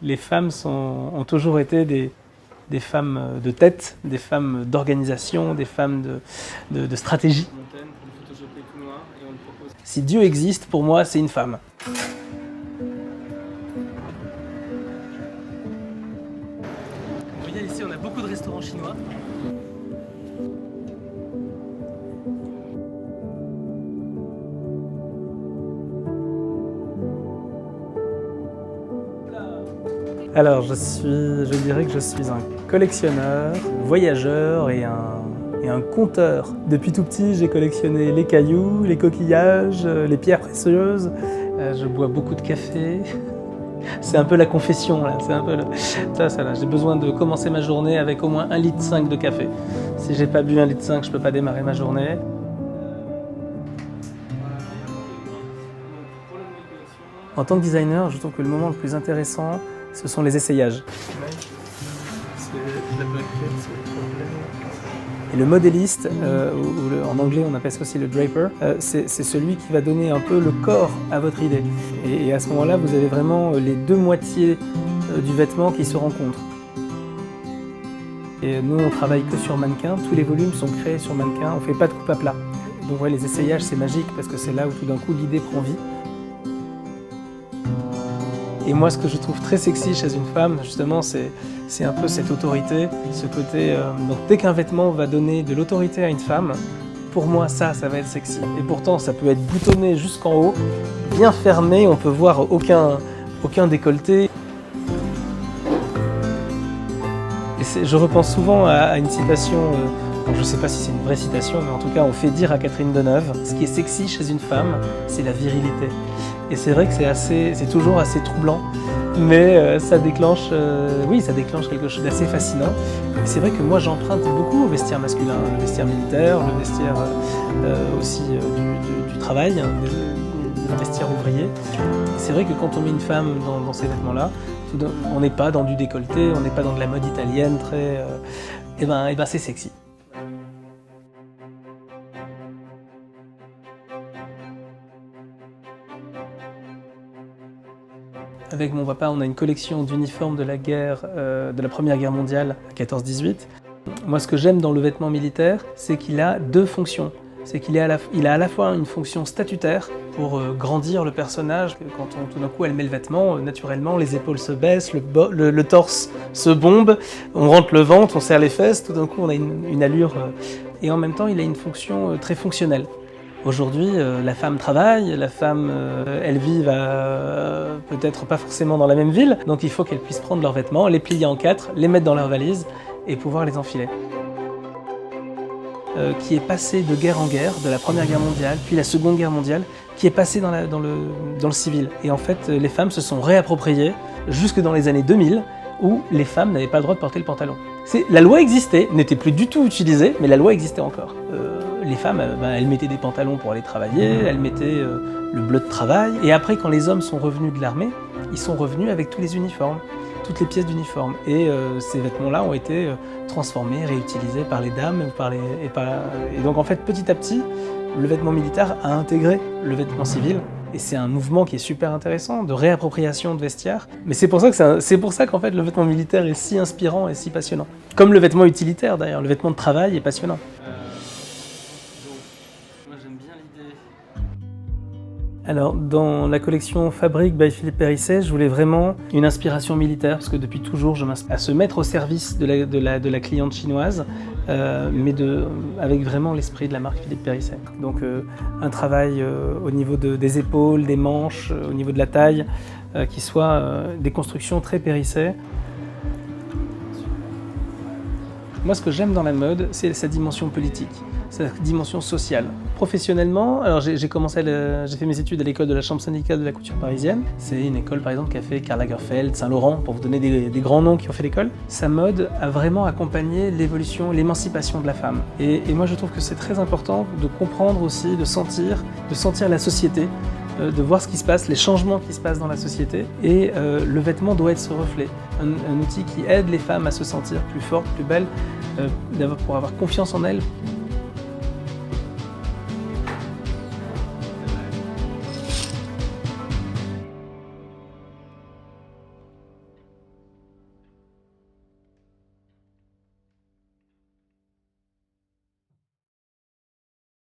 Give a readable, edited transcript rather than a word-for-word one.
Les femmes ont toujours été des femmes de tête, des femmes d'organisation, des femmes de stratégie. Si Dieu existe, pour moi, c'est une femme. Vous voyez, ici, on a beaucoup de restaurants chinois. Alors, je dirais que je suis un collectionneur, voyageur et un conteur. Depuis tout petit, j'ai collectionné les cailloux, les coquillages, les pierres précieuses. Je bois beaucoup de café. C'est un peu la confession, là. C'est un peu ça, là. J'ai besoin de commencer ma journée avec au moins 1,5 litre de café. Si j'ai pas bu 1,5 litre, je peux pas démarrer ma journée. En tant que designer, je trouve que le moment le plus intéressant, ce sont les essayages. Et le modéliste, en anglais on appelle ça aussi le draper, c'est celui qui va donner un peu le corps à votre idée. Et à ce moment-là, vous avez vraiment les deux moitiés du vêtement qui se rencontrent. Et nous, on travaille que sur mannequin, tous les volumes sont créés sur mannequin, on ne fait pas de coupe à plat. Donc ouais, les essayages, c'est magique parce que c'est là où tout d'un coup l'idée prend vie. Et moi, ce que je trouve très sexy chez une femme, justement, c'est un peu cette autorité, ce côté... donc dès qu'un vêtement va donner de l'autorité à une femme, pour moi, ça va être sexy. Et pourtant, ça peut être boutonné jusqu'en haut, bien fermé, on peut voir aucun décolleté. Et je repense souvent à une citation, je ne sais pas si c'est une vraie citation, mais en tout cas, on fait dire à Catherine Deneuve, ce qui est sexy chez une femme, c'est la virilité. Et c'est vrai que c'est toujours assez troublant, mais ça déclenche quelque chose d'assez fascinant. Et c'est vrai que moi j'emprunte beaucoup au vestiaire masculin, le vestiaire militaire, le vestiaire aussi du travail, le vestiaire ouvrier. Et c'est vrai que quand on met une femme dans ces vêtements-là, on n'est pas dans du décolleté, on n'est pas dans de la mode italienne très... et ben c'est sexy. Avec mon papa, on a une collection d'uniformes de la guerre, de la Première Guerre mondiale, 14-18. Moi, ce que j'aime dans le vêtement militaire, c'est qu'il a deux fonctions. C'est qu'il a à la fois une fonction statutaire pour grandir le personnage. Quand tout d'un coup elle met le vêtement, naturellement les épaules se baissent, le torse se bombe, on rentre le ventre, on serre les fesses, tout d'un coup on a une allure. Et en même temps, il a une fonction très fonctionnelle. Aujourd'hui, la femme travaille, la femme, elle vit peut-être pas forcément dans la même ville, donc il faut qu'elle puisse prendre leurs vêtements, les plier en 4, les mettre dans leur valise et pouvoir les enfiler. Qui est passé de guerre en guerre, de la Première Guerre mondiale, puis la Seconde Guerre mondiale, qui est passé dans le civil. Et en fait, les femmes se sont réappropriées jusque dans les années 2000, où les femmes n'avaient pas le droit de porter le pantalon. La loi existait, n'était plus du tout utilisée, mais la loi existait encore. Les femmes, elles mettaient des pantalons pour aller travailler, elles mettaient le bleu de travail. Et après, quand les hommes sont revenus de l'armée, ils sont revenus avec tous les uniformes, toutes les pièces d'uniforme. Et ces vêtements-là ont été transformés, réutilisés par les dames. Et donc en fait, petit à petit, le vêtement militaire a intégré le vêtement civil. Et c'est un mouvement qui est super intéressant, de réappropriation de vestiaire. Mais c'est pour ça qu'en fait, le vêtement militaire est si inspirant et si passionnant. Comme le vêtement utilitaire d'ailleurs, le vêtement de travail est passionnant. Alors, dans la collection Fabrique by Philippe Périsset, je voulais vraiment une inspiration militaire, parce que depuis toujours, je m'inspire à se mettre au service de la cliente chinoise, mais avec vraiment l'esprit de la marque Philippe Périsset. Donc, un travail au niveau des épaules, des manches, au niveau de la taille, qui soit des constructions très Périsset. Moi, ce que j'aime dans la mode, c'est sa dimension politique, sa dimension sociale. Professionnellement, alors j'ai fait mes études à l'école de la Chambre syndicale de la couture parisienne. C'est une école, par exemple, qui a fait Karl Lagerfeld, Saint-Laurent, pour vous donner des grands noms qui ont fait l'école. Sa mode a vraiment accompagné l'évolution, l'émancipation de la femme. Et moi, je trouve que c'est très important de comprendre aussi, de sentir la société, de voir ce qui se passe, les changements qui se passent dans la société. Et le vêtement doit être ce reflet, un outil qui aide les femmes à se sentir plus fortes, plus belles, pour avoir confiance en elles,